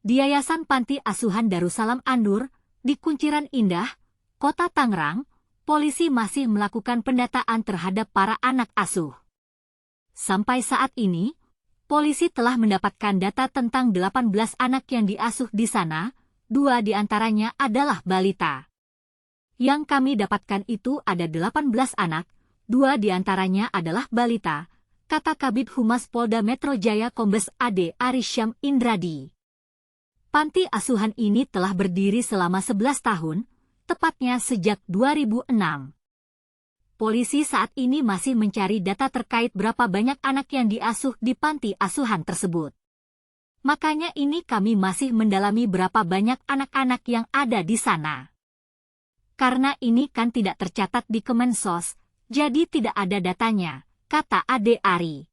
Di Yayasan Panti Asuhan Darussalam An-Nur, di Kunciran Indah, Kota Tangerang, polisi masih melakukan pendataan terhadap para anak asuh. Sampai saat ini, polisi telah mendapatkan data tentang 18 anak yang diasuh di sana, 2 di antaranya adalah balita. Yang kami dapatkan itu ada 18 anak, 2 di antaranya adalah balita, kata Kabid Humas Polda Metro Jaya Kombes AD Arisyam Indradi. Panti asuhan ini telah berdiri selama 11 tahun, tepatnya sejak 2006. Polisi saat ini masih mencari data terkait berapa banyak anak yang diasuh di panti asuhan tersebut. Makanya ini kami masih mendalami berapa banyak anak-anak yang ada di sana. Karena ini kan tidak tercatat di Kemensos, jadi tidak ada datanya, kata Ade Ari.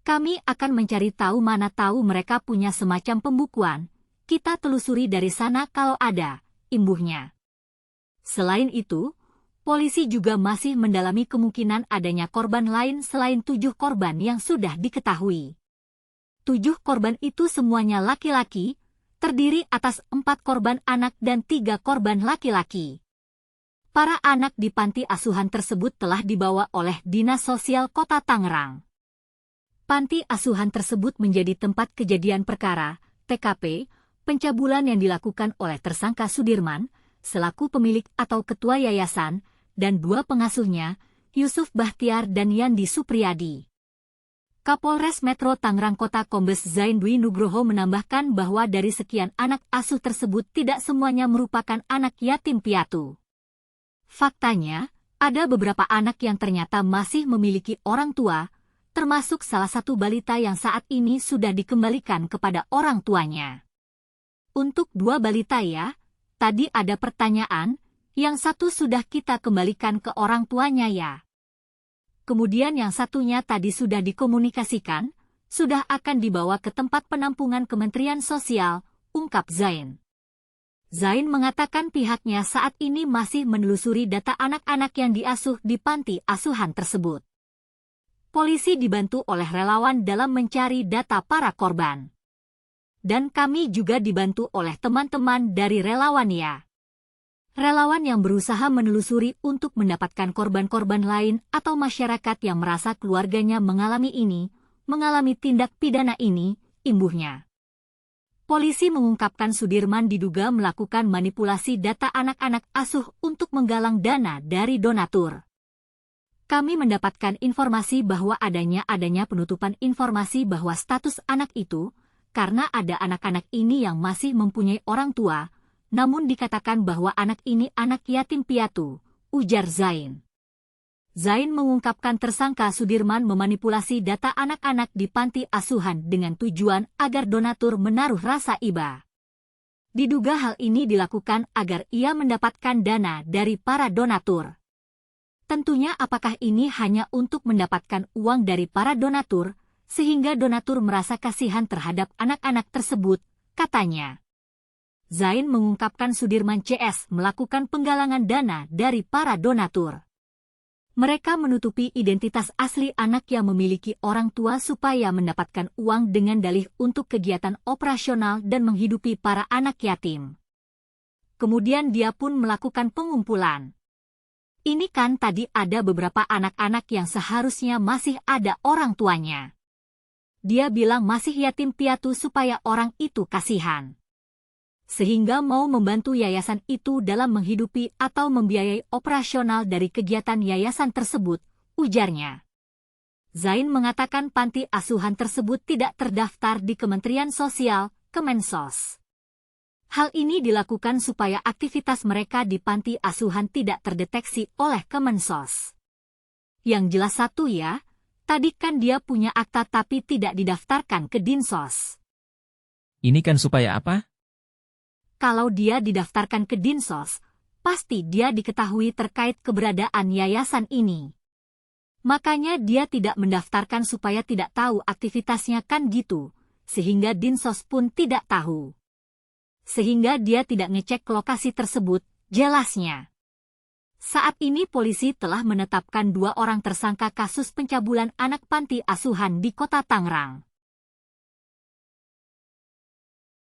Kami akan mencari tahu mana tahu mereka punya semacam pembukuan. Kita telusuri dari sana kalau ada, imbuhnya. Selain itu, polisi juga masih mendalami kemungkinan adanya korban lain selain 7 korban yang sudah diketahui. 7 korban itu semuanya laki-laki, terdiri atas 4 korban anak dan 3 korban laki-laki. Para anak di panti asuhan tersebut telah dibawa oleh Dinas Sosial Kota Tangerang. Panti asuhan tersebut menjadi tempat kejadian perkara, TKP, pencabulan yang dilakukan oleh tersangka Sudirman, selaku pemilik atau ketua yayasan, dan 2 pengasuhnya, Yusuf Bahtiar dan Yandi Supriyadi. Kapolres Metro Tangerang Kota Kombes Zain Dwi Nugroho menambahkan bahwa dari sekian anak asuh tersebut tidak semuanya merupakan anak yatim piatu. Faktanya, ada beberapa anak yang ternyata masih memiliki orang tua, termasuk salah satu balita yang saat ini sudah dikembalikan kepada orang tuanya. Untuk 2 balita ya, tadi ada pertanyaan, yang satu sudah kita kembalikan ke orang tuanya ya. Kemudian yang satunya tadi sudah dikomunikasikan, sudah akan dibawa ke tempat penampungan Kementerian Sosial, ungkap Zain. Zain mengatakan pihaknya saat ini masih menelusuri data anak-anak yang diasuh di panti asuhan tersebut. Polisi dibantu oleh relawan dalam mencari data para korban. Dan kami juga dibantu oleh teman-teman dari relawan ya. Relawan yang berusaha menelusuri untuk mendapatkan korban-korban lain atau masyarakat yang merasa keluarganya mengalami tindak pidana ini, imbuhnya. Polisi mengungkapkan Sudirman diduga melakukan manipulasi data anak-anak asuh untuk menggalang dana dari donatur. Kami mendapatkan informasi bahwa adanya penutupan informasi bahwa status anak itu, karena ada anak-anak ini yang masih mempunyai orang tua, namun dikatakan bahwa anak ini anak yatim piatu, ujar Zain. Zain mengungkapkan tersangka Sudirman memanipulasi data anak-anak di panti asuhan dengan tujuan agar donatur menaruh rasa iba. Diduga hal ini dilakukan agar ia mendapatkan dana dari para donatur. Tentunya apakah ini hanya untuk mendapatkan uang dari para donatur, sehingga donatur merasa kasihan terhadap anak-anak tersebut, katanya. Zain mengungkapkan Sudirman CS melakukan penggalangan dana dari para donatur. Mereka menutupi identitas asli anak yang memiliki orang tua supaya mendapatkan uang dengan dalih untuk kegiatan operasional dan menghidupi para anak yatim. Kemudian dia pun melakukan pengumpulan. Ini kan tadi ada beberapa anak-anak yang seharusnya masih ada orang tuanya. Dia bilang masih yatim piatu supaya orang itu kasihan. Sehingga mau membantu yayasan itu dalam menghidupi atau membiayai operasional dari kegiatan yayasan tersebut, ujarnya. Zain mengatakan panti asuhan tersebut tidak terdaftar di Kementerian Sosial, Kemensos. Hal ini dilakukan supaya aktivitas mereka di panti asuhan tidak terdeteksi oleh Kemensos. Yang jelas satu ya, tadi kan dia punya akta tapi tidak didaftarkan ke Dinsos. Ini kan supaya apa? Kalau dia didaftarkan ke Dinsos, pasti dia diketahui terkait keberadaan yayasan ini. Makanya dia tidak mendaftarkan supaya tidak tahu aktivitasnya kan gitu, sehingga Dinsos pun tidak tahu. Sehingga dia tidak ngecek lokasi tersebut, jelasnya. Saat ini polisi telah menetapkan 2 orang tersangka kasus pencabulan anak panti asuhan di Kota Tangerang.